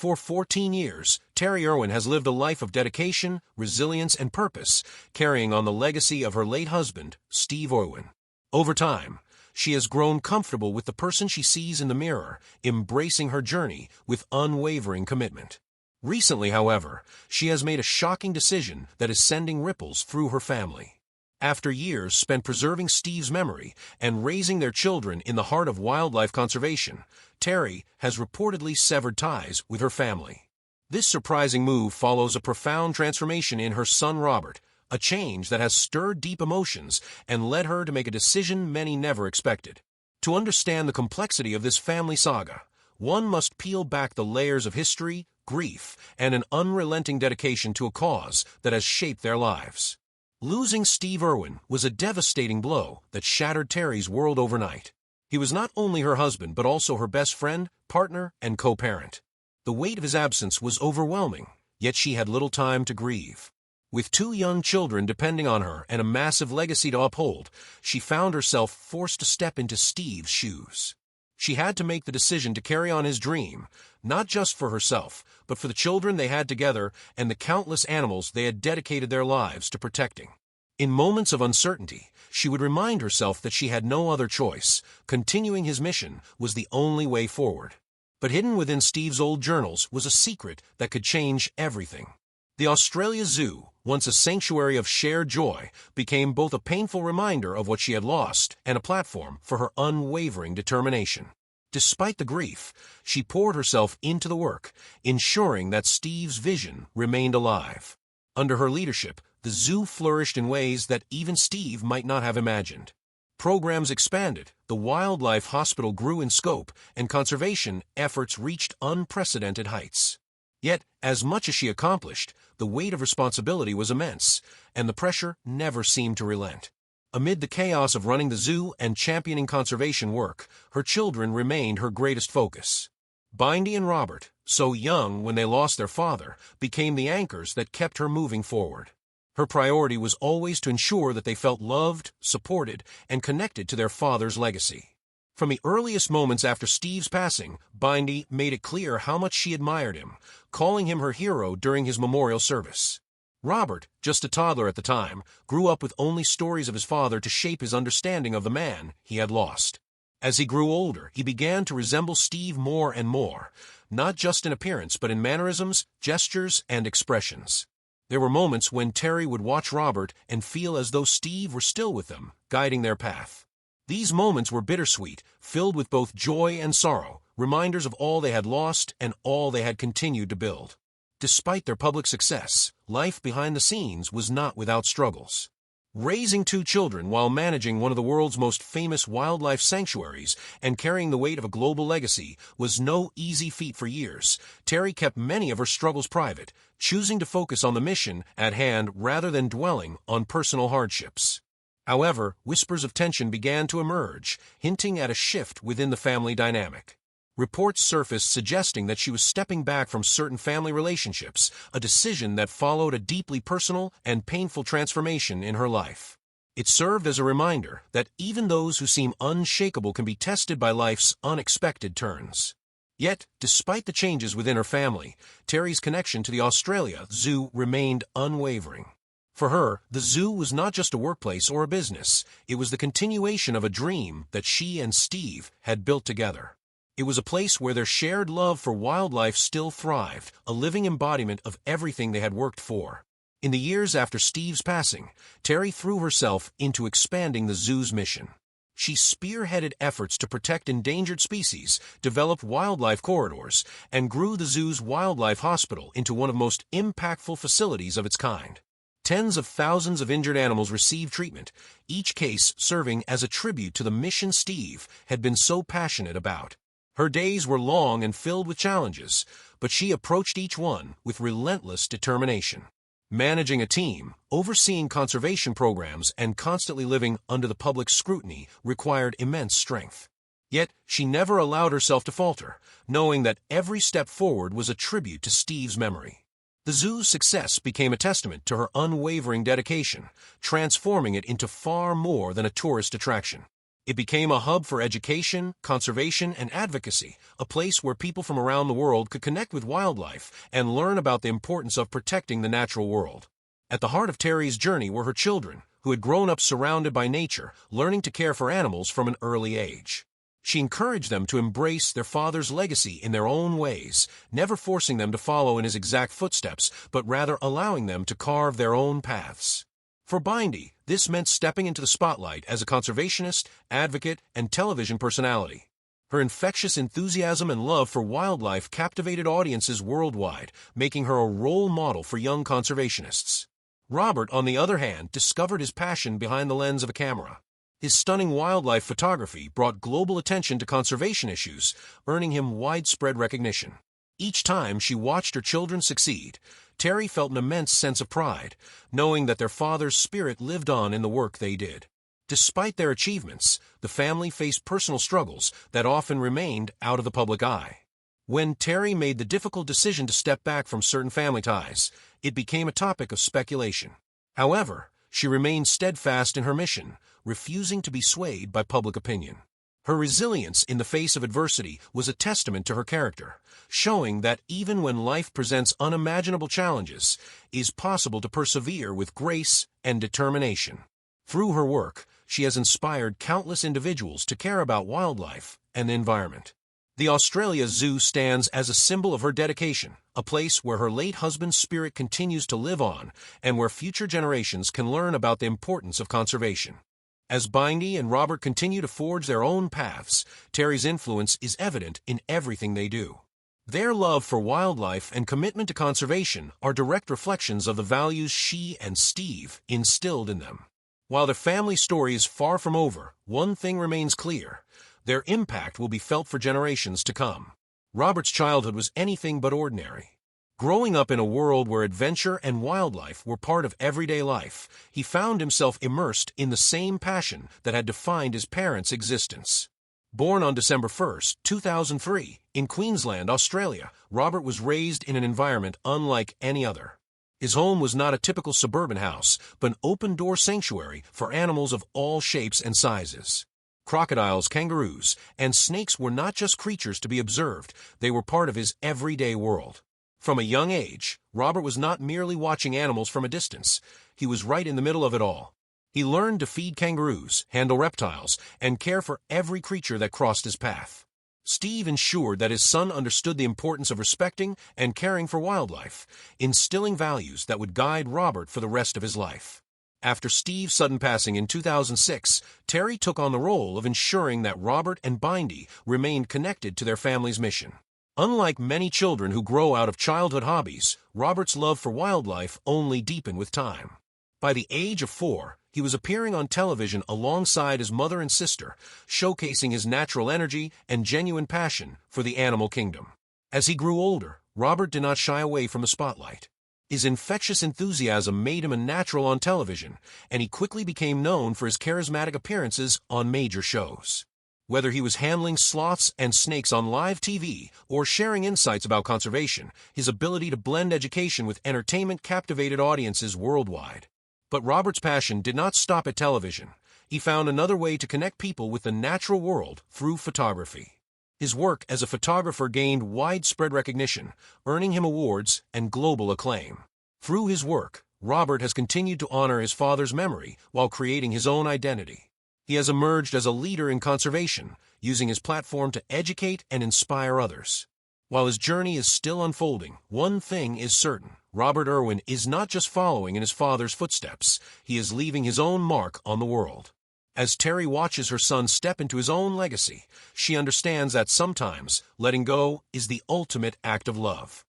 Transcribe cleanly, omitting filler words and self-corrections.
For 14 years, Terri Irwin has lived a life of dedication, resilience, and purpose, carrying on the legacy of her late husband, Steve Irwin. Over time, she has grown comfortable with the person she sees in the mirror, embracing her journey with unwavering commitment. Recently, however, she has made a shocking decision that is sending ripples through her family. After years spent preserving Steve's memory and raising their children in the heart of wildlife conservation, Terri has reportedly severed ties with her family. This surprising move follows a profound transformation in her son Robert, a change that has stirred deep emotions and led her to make a decision many never expected. To understand the complexity of this family saga, one must peel back the layers of history, grief, and an unrelenting dedication to a cause that has shaped their lives. Losing Steve Irwin was a devastating blow that shattered Terri's world overnight. He was not only her husband but also her best friend, partner, and co-parent. The weight of his absence was overwhelming, yet she had little time to grieve. With 2 young children depending on her and a massive legacy to uphold, she found herself forced to step into Steve's shoes. She had to make the decision to carry on his dream, not just for herself, but for the children they had together and the countless animals they had dedicated their lives to protecting. In moments of uncertainty, she would remind herself that she had no other choice. Continuing his mission was the only way forward. But hidden within Steve's old journals was a secret that could change everything. The Australia Zoo, once a sanctuary of shared joy, became both a painful reminder of what she had lost and a platform for her unwavering determination. Despite the grief, she poured herself into the work, ensuring that Steve's vision remained alive. Under her leadership, the zoo flourished in ways that even Steve might not have imagined. Programs expanded, the wildlife hospital grew in scope, and conservation efforts reached unprecedented heights. Yet, as much as she accomplished, the weight of responsibility was immense, and the pressure never seemed to relent. Amid the chaos of running the zoo and championing conservation work, her children remained her greatest focus. Bindi and Robert, so young when they lost their father, became the anchors that kept her moving forward. Her priority was always to ensure that they felt loved, supported, and connected to their father's legacy. From the earliest moments after Steve's passing, Bindi made it clear how much she admired him, calling him her hero during his memorial service. Robert, just a toddler at the time, grew up with only stories of his father to shape his understanding of the man he had lost. As he grew older, he began to resemble Steve more and more, not just in appearance but in mannerisms, gestures, and expressions. There were moments when Terri would watch Robert and feel as though Steve were still with them, guiding their path. These moments were bittersweet, filled with both joy and sorrow, reminders of all they had lost and all they had continued to build. Despite their public success, life behind the scenes was not without struggles. Raising 2 children while managing one of the world's most famous wildlife sanctuaries and carrying the weight of a global legacy was no easy feat for years. Terri kept many of her struggles private, choosing to focus on the mission at hand rather than dwelling on personal hardships. However, whispers of tension began to emerge, hinting at a shift within the family dynamic. Reports surfaced suggesting that she was stepping back from certain family relationships, a decision that followed a deeply personal and painful transformation in her life. It served as a reminder that even those who seem unshakable can be tested by life's unexpected turns. Yet, despite the changes within her family, Terri's connection to the Australia Zoo remained unwavering. For her, the zoo was not just a workplace or a business, it was the continuation of a dream that she and Steve had built together. It was a place where their shared love for wildlife still thrived, a living embodiment of everything they had worked for. In the years after Steve's passing, Terri threw herself into expanding the zoo's mission. She spearheaded efforts to protect endangered species, developed wildlife corridors, and grew the zoo's wildlife hospital into one of the most impactful facilities of its kind. Tens of thousands of injured animals received treatment, each case serving as a tribute to the mission Steve had been so passionate about. Her days were long and filled with challenges, but she approached each one with relentless determination. Managing a team, overseeing conservation programs, and constantly living under the public's scrutiny required immense strength. Yet, she never allowed herself to falter, knowing that every step forward was a tribute to Steve's memory. The zoo's success became a testament to her unwavering dedication, transforming it into far more than a tourist attraction. It became a hub for education, conservation, and advocacy, a place where people from around the world could connect with wildlife and learn about the importance of protecting the natural world. At the heart of Terri's journey were her children, who had grown up surrounded by nature, learning to care for animals from an early age. She encouraged them to embrace their father's legacy in their own ways, never forcing them to follow in his exact footsteps, but rather allowing them to carve their own paths. For Bindy, this meant stepping into the spotlight as a conservationist, advocate, and television personality. Her infectious enthusiasm and love for wildlife captivated audiences worldwide, making her a role model for young conservationists. Robert, on the other hand, discovered his passion behind the lens of a camera. His stunning wildlife photography brought global attention to conservation issues, earning him widespread recognition. Each time she watched her children succeed, Terri felt an immense sense of pride, knowing that their father's spirit lived on in the work they did. Despite their achievements, the family faced personal struggles that often remained out of the public eye. When Terri made the difficult decision to step back from certain family ties, it became a topic of speculation. However, she remained steadfast in her mission, refusing to be swayed by public opinion. Her resilience in the face of adversity was a testament to her character, showing that even when life presents unimaginable challenges, it is possible to persevere with grace and determination. Through her work, she has inspired countless individuals to care about wildlife and the environment. The Australia Zoo stands as a symbol of her dedication, a place where her late husband's spirit continues to live on and where future generations can learn about the importance of conservation. As Bindy and Robert continue to forge their own paths, Terri's influence is evident in everything they do. Their love for wildlife and commitment to conservation are direct reflections of the values she and Steve instilled in them. While their family story is far from over, one thing remains clear: their impact will be felt for generations to come. Robert's childhood was anything but ordinary. Growing up in a world where adventure and wildlife were part of everyday life, he found himself immersed in the same passion that had defined his parents' existence. Born on December 1, 2003, in Queensland, Australia, Robert was raised in an environment unlike any other. His home was not a typical suburban house, but an open-door sanctuary for animals of all shapes and sizes. Crocodiles, kangaroos, and snakes were not just creatures to be observed, they were part of his everyday world. From a young age, Robert was not merely watching animals from a distance. He was right in the middle of it all. He learned to feed kangaroos, handle reptiles, and care for every creature that crossed his path. Steve ensured that his son understood the importance of respecting and caring for wildlife, instilling values that would guide Robert for the rest of his life. After Steve's sudden passing in 2006, Terri took on the role of ensuring that Robert and Bindy remained connected to their family's mission. Unlike many children who grow out of childhood hobbies, Robert's love for wildlife only deepened with time. By the age of 4, he was appearing on television alongside his mother and sister, showcasing his natural energy and genuine passion for the animal kingdom. As he grew older, Robert did not shy away from the spotlight. His infectious enthusiasm made him a natural on television, and he quickly became known for his charismatic appearances on major shows. Whether he was handling sloths and snakes on live TV or sharing insights about conservation, his ability to blend education with entertainment captivated audiences worldwide. But Robert's passion did not stop at television. He found another way to connect people with the natural world through photography. His work as a photographer gained widespread recognition, earning him awards and global acclaim. Through his work, Robert has continued to honor his father's memory while creating his own identity. He has emerged as a leader in conservation, using his platform to educate and inspire others. While his journey is still unfolding, one thing is certain: Robert Irwin is not just following in his father's footsteps, he is leaving his own mark on the world. As Terri watches her son step into his own legacy, she understands that sometimes letting go is the ultimate act of love.